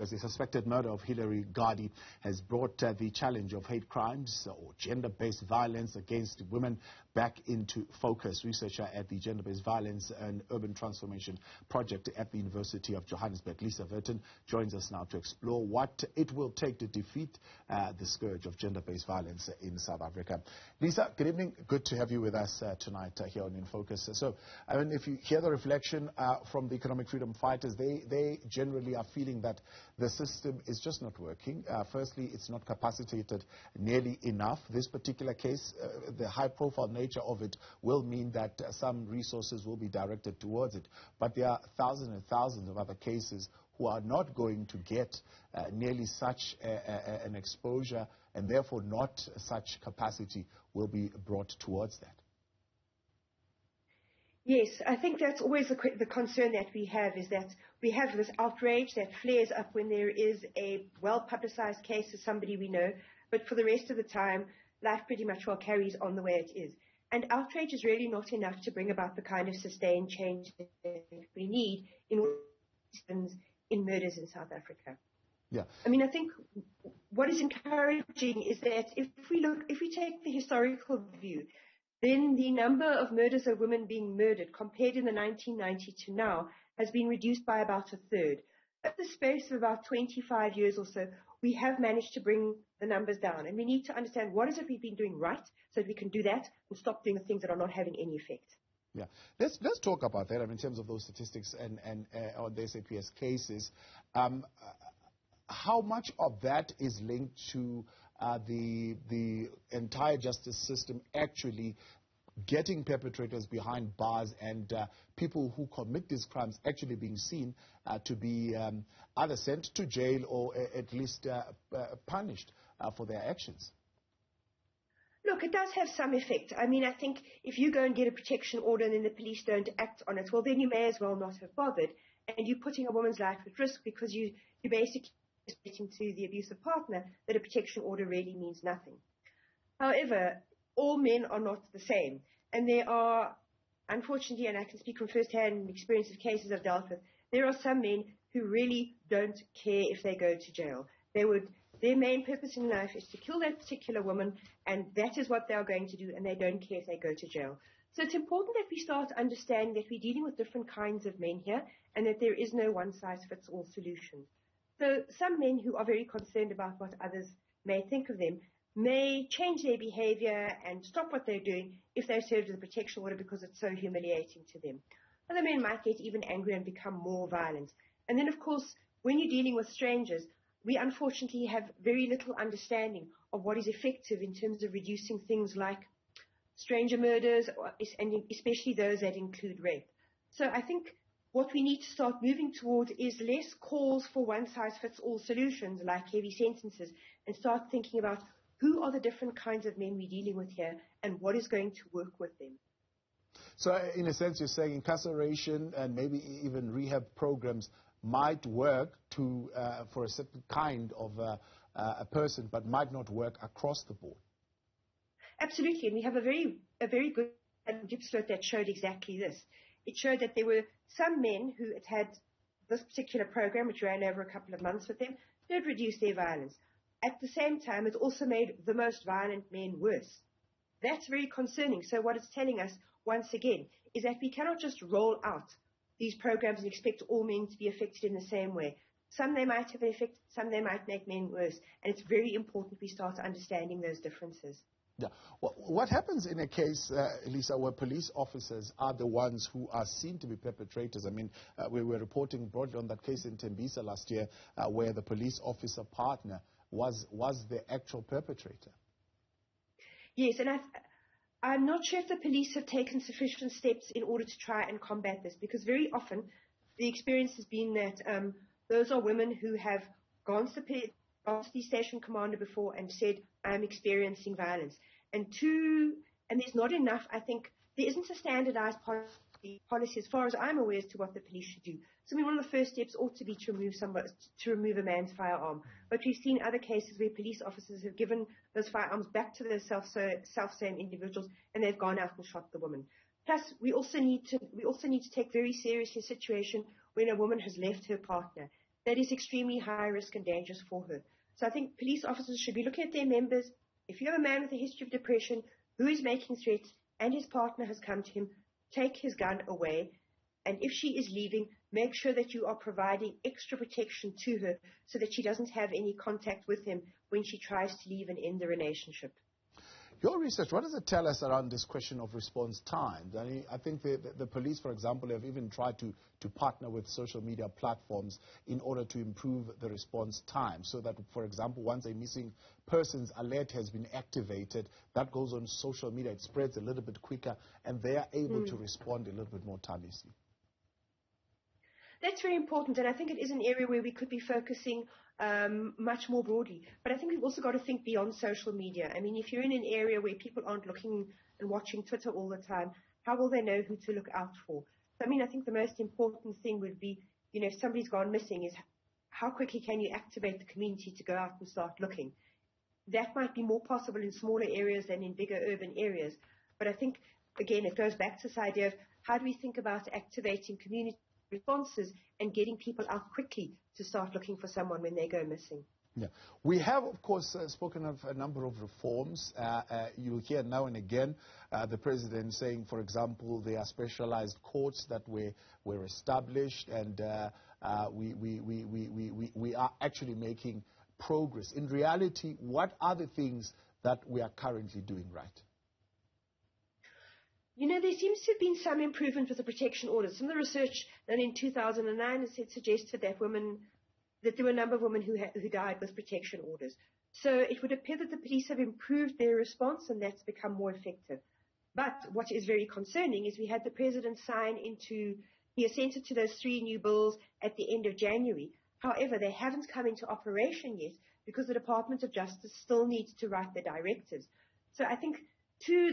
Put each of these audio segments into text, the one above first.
The suspected murder of Hilary Gadi has brought the challenge of hate crimes or gender-based violence against women back into focus. Researcher at the Gender-Based Violence and Urban Transformation Project at the University of Johannesburg, Vetten, joins us now to explore what it will take to defeat the scourge of gender-based violence in South Africa. Lisa, good evening. Good to have you with us tonight here on In Focus. So, I mean, if you hear the reflection from the economic freedom fighters, they generally are feeling that the system is just not working. Firstly, it's not capacitated nearly enough. This particular case, the high-profile nature of it will mean that some resources will be directed towards it. But there are thousands and thousands of other cases who are not going to get nearly such an exposure, and therefore not such capacity will be brought towards that. Yes, I think that's always the concern that we have, is that we have this outrage that flares up when there is a well-publicized case of somebody we know, but for the rest of the time, life pretty much well carries on the way it is. And outrage is really not enough to bring about the kind of sustained change that we need in murders in South Africa. Yeah. I mean, I think what is encouraging is that if we take the historical view, then the number of murders of women being murdered compared in the 1990s to now has been reduced by about a third. Over the space of about 25 years or so, we have managed to bring the numbers down. And we need to understand what is it we've been doing right so that we can do that and stop doing the things that are not having any effect. Yeah, let's talk about that. I mean, in terms of those statistics and on the SAPS cases, how much of that is linked to the entire justice system actually getting perpetrators behind bars and people who commit these crimes actually being seen to be either sent to jail or at least punished for their actions? Look, it does have some effect. I mean, I think if you go and get a protection order and then the police don't act on it, well, then you may as well not have bothered. And you're putting a woman's life at risk because you're basically stating to the abusive partner that a protection order really means nothing. However, all men are not the same. And there are, unfortunately, and I can speak from first-hand experience of cases I've dealt with, there are some men who really don't care if they go to jail. Their main purpose in life is to kill that particular woman, and that is what they are going to do, and they don't care if they go to jail. So it's important that we start understanding that we're dealing with different kinds of men here, and that there is no one-size-fits-all solution. So some men who are very concerned about what others may think of them may change their behavior and stop what they're doing if they're served with a protection order because it's so humiliating to them. Other men might get even angry and become more violent. And then, of course, when you're dealing with strangers, we unfortunately have very little understanding of what is effective in terms of reducing things like stranger murders, and especially those that include rape. So I think what we need to start moving towards is less calls for one-size-fits-all solutions like heavy sentences, and start thinking about who are the different kinds of men we're dealing with here and what is going to work with them. So in a sense, you're saying incarceration and maybe even rehab programs might work for a certain kind of a person, but might not work across the board. Absolutely, and we have a very good dipslot that showed exactly this. It showed that there were some men who had this particular program, which ran over a couple of months with them, did reduce their violence. At the same time, it also made the most violent men worse. That's very concerning. So what it's telling us, once again, is that we cannot just roll out these programs and expect all men to be affected in the same way. Some they might have an effect, some they might make men worse. And it's very important we start understanding those differences. Yeah. Well, what happens in a case, Lisa, where police officers are the ones who are seen to be perpetrators? I mean, we were reporting broadly on that case in Tembisa last year where the police officer partner was the actual perpetrator. Yes, and I'm not sure if the police have taken sufficient steps in order to try and combat this, because very often the experience has been that those are women who have gone to the station commander before and said, I'm experiencing violence. And there's not enough, I think, there isn't a standardized policy as far as I'm aware as to what the police should do. So I mean, one of the first steps ought to be to remove a man's firearm. But we've seen other cases where police officers have given those firearms back to the self-same individuals, and they've gone out and shot the woman. Plus, we also need to take very seriously a situation when a woman has left her partner. that is extremely high risk and dangerous for her. So I think police officers should be looking at their members. If you have a man with a history of depression who is making threats and his partner has come to him, take his gun away. And if she is leaving, make sure that you are providing extra protection to her so that she doesn't have any contact with him when she tries to leave and end the relationship. Your research, what does it tell us around this question of response times? I mean, I think the police, for example, have even tried to partner with social media platforms in order to improve the response time so that, for example, once a missing persons alert has been activated, that goes on social media, it spreads a little bit quicker, and they are able to respond a little bit more timely. That's very important, and I think it is an area where we could be focusing much more broadly. But I think we've also got to think beyond social media. I mean, if you're in an area where people aren't looking and watching Twitter all the time, how will they know who to look out for? So, I mean, I think the most important thing would be, you know, if somebody's gone missing, is how quickly can you activate the community to go out and start looking? That might be more possible in smaller areas than in bigger urban areas. But I think, again, it goes back to this idea of how do we think about activating community responses and getting people out quickly to start looking for someone when they go missing. Yeah. We have, of course, spoken of a number of reforms. You'll hear now and again the president saying, for example, there are specialized courts that were established, and we are actually making progress. In reality, what are the things that we are currently doing right? You know, there seems to have been some improvement with the protection orders. Some of the research done in 2009 suggested that there were a number of women who died with protection orders. So it would appear that the police have improved their response, and that's become more effective. But what is very concerning is we had the president he assented to those 3 new bills at the end of January. However, they haven't come into operation yet because the Department of Justice still needs to write the directives. So I think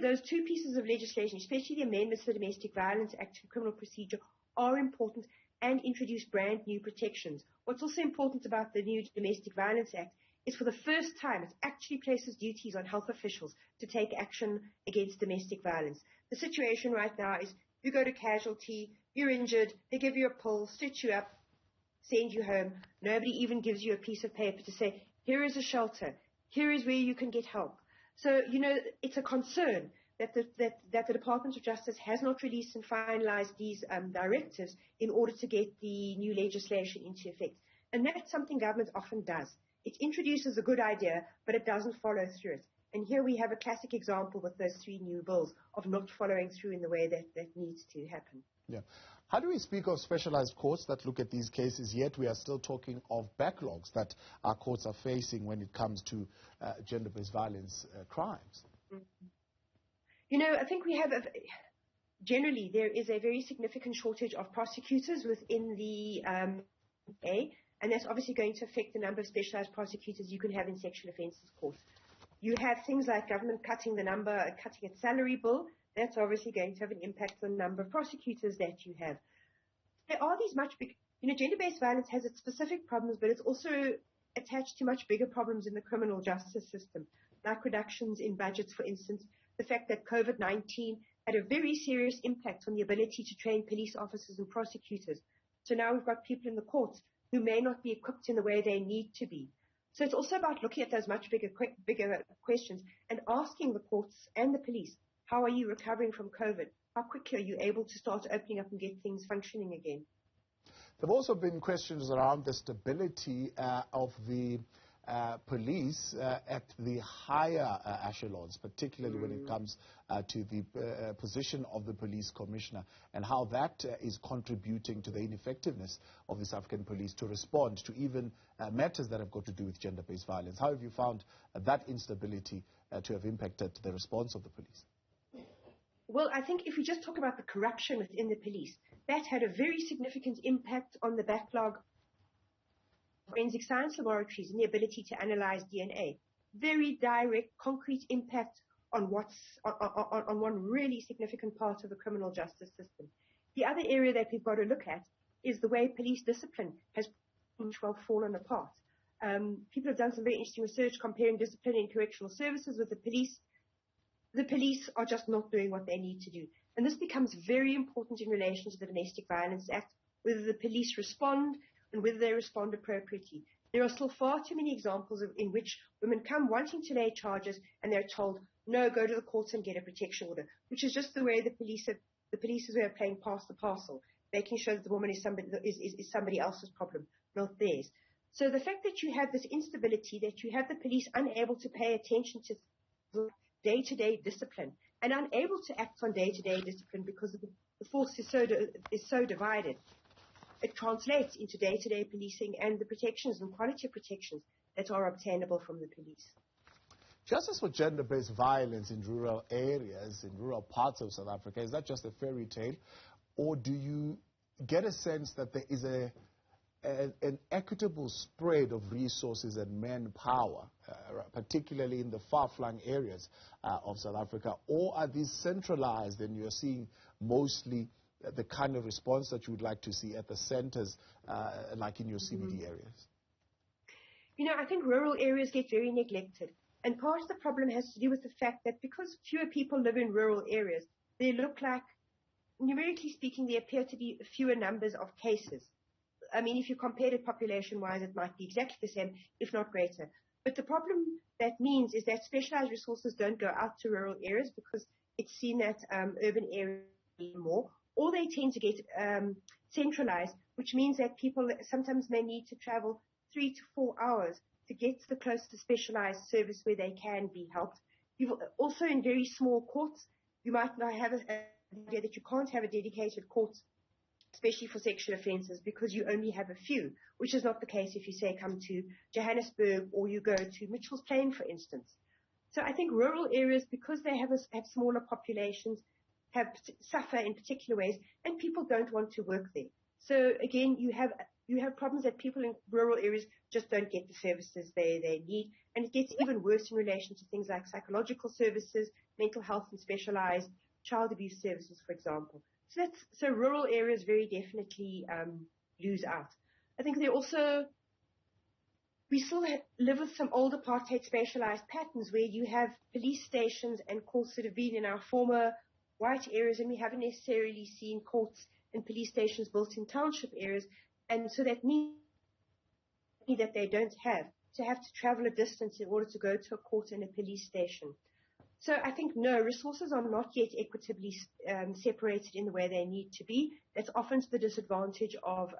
those two pieces of legislation, especially the amendments to the Domestic Violence Act and Criminal Procedure, are important and introduce brand new protections. What's also important about the new Domestic Violence Act is for the first time it actually places duties on health officials to take action against domestic violence. The situation right now is you go to casualty, you're injured, they give you a pill, stitch you up, send you home. Nobody even gives you a piece of paper to say, here is a shelter, here is where you can get help. So, you know, it's a concern that the Department of Justice has not released and finalized these directives in order to get the new legislation into effect. And that's something government often does. It introduces a good idea, but it doesn't follow through it. And here we have a classic example with those 3 new bills of not following through in the way that needs to happen. Yeah. How do we speak of specialized courts that look at these cases, yet we are still talking of backlogs that our courts are facing when it comes to gender-based violence crimes? You know, I think we have generally there is a very significant shortage of prosecutors within the and that's obviously going to affect the number of specialized prosecutors you can have in sexual offences courts. You have things like government cutting its salary bill. That's obviously going to have an impact on the number of prosecutors that you have. There are these much big, you know, gender-based violence has its specific problems, but it's also attached to much bigger problems in the criminal justice system, like reductions in budgets, for instance, the fact that COVID-19 had a very serious impact on the ability to train police officers and prosecutors. So now we've got people in the courts who may not be equipped in the way they need to be. So it's also about looking at those much bigger questions and asking the courts and the police, how are you recovering from COVID? How quickly are you able to start opening up and get things functioning again? There have also been questions around the stability of the police at the higher echelons, particularly when it comes to the position of the police commissioner, and how that is contributing to the ineffectiveness of the South African police to respond to even matters that have got to do with gender-based violence. How have you found that instability to have impacted the response of the police? Well, I think if we just talk about the corruption within the police, that had a very significant impact on the backlog of forensic science laboratories and the ability to analyze DNA. Very direct, concrete impact on on one really significant part of the criminal justice system. The other area that we've got to look at is the way police discipline has fallen apart. People have done some very interesting research comparing discipline in correctional services with the police. The police are just not doing what they need to do. And this becomes very important in relation to the Domestic Violence Act, whether the police respond and whether they respond appropriately. There are still far too many examples in which women come wanting to lay charges and they're told, no, go to the courts and get a protection order, which is just the way the police's way of playing pass the parcel, making sure that the woman is somebody else's problem, not theirs. So the fact that you have this instability, that you have the police unable to pay attention to day-to-day discipline and unable to act on day-to-day discipline because the force is so divided, it translates into day-to-day policing and the protections and quality of protections that are obtainable from the police. Justice for gender-based violence in rural areas, in rural parts of South Africa, is that just a fairy tale, or do you get a sense that there is an equitable spread of resources and manpower, particularly in the far-flung areas of South Africa, or are these centralized and you're seeing mostly the kind of response that you would like to see at the centers, like in your CBD areas? You know, I think rural areas get very neglected. And part of the problem has to do with the fact that because fewer people live in rural areas, they look like, numerically speaking, there appear to be fewer numbers of cases. I mean, if you compared it population-wise, it might be exactly the same, if not greater. But the problem that means is that specialized resources don't go out to rural areas because it's seen that urban areas more, or they tend to get centralized, which means that people sometimes may need to travel 3 to 4 hours to get to the closest specialized service where they can be helped. You've also in very small courts, you might not have an idea that you can't have a dedicated court, especially for sexual offences, because you only have a few, which is not the case if you say come to Johannesburg or you go to Mitchell's Plain, for instance. So I think rural areas, because they have smaller populations, suffer in particular ways, and people don't want to work there. So again, you have problems that people in rural areas just don't get the services they need, and it gets even worse in relation to things like psychological services, mental health and specialized child abuse services, for example. So rural areas very definitely lose out. I think we still live with some old apartheid specialized patterns where you have police stations and courts that have been in our former white areas, and we haven't necessarily seen courts and police stations built in township areas, and so that means that they don't have to travel a distance in order to go to a court and a police station. So I think, no, resources are not yet equitably separated in the way they need to be. That's often to the disadvantage of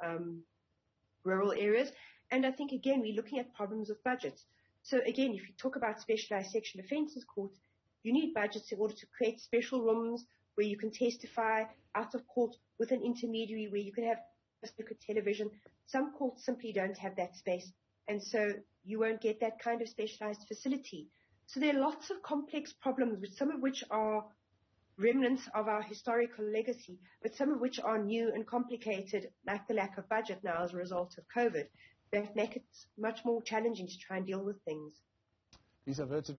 rural areas. And I think, again, we're looking at problems of budgets. So, again, if you talk about specialized sexual offences courts, you need budgets in order to create special rooms where you can testify out of court with an intermediary, where you can have a look at television. Some courts simply don't have that space, and so you won't get that kind of specialized facility. So there are lots of complex problems, some of which are remnants of our historical legacy, but some of which are new and complicated, like the lack of budget now as a result of COVID, that make it much more challenging to try and deal with things. Lisa Vetten,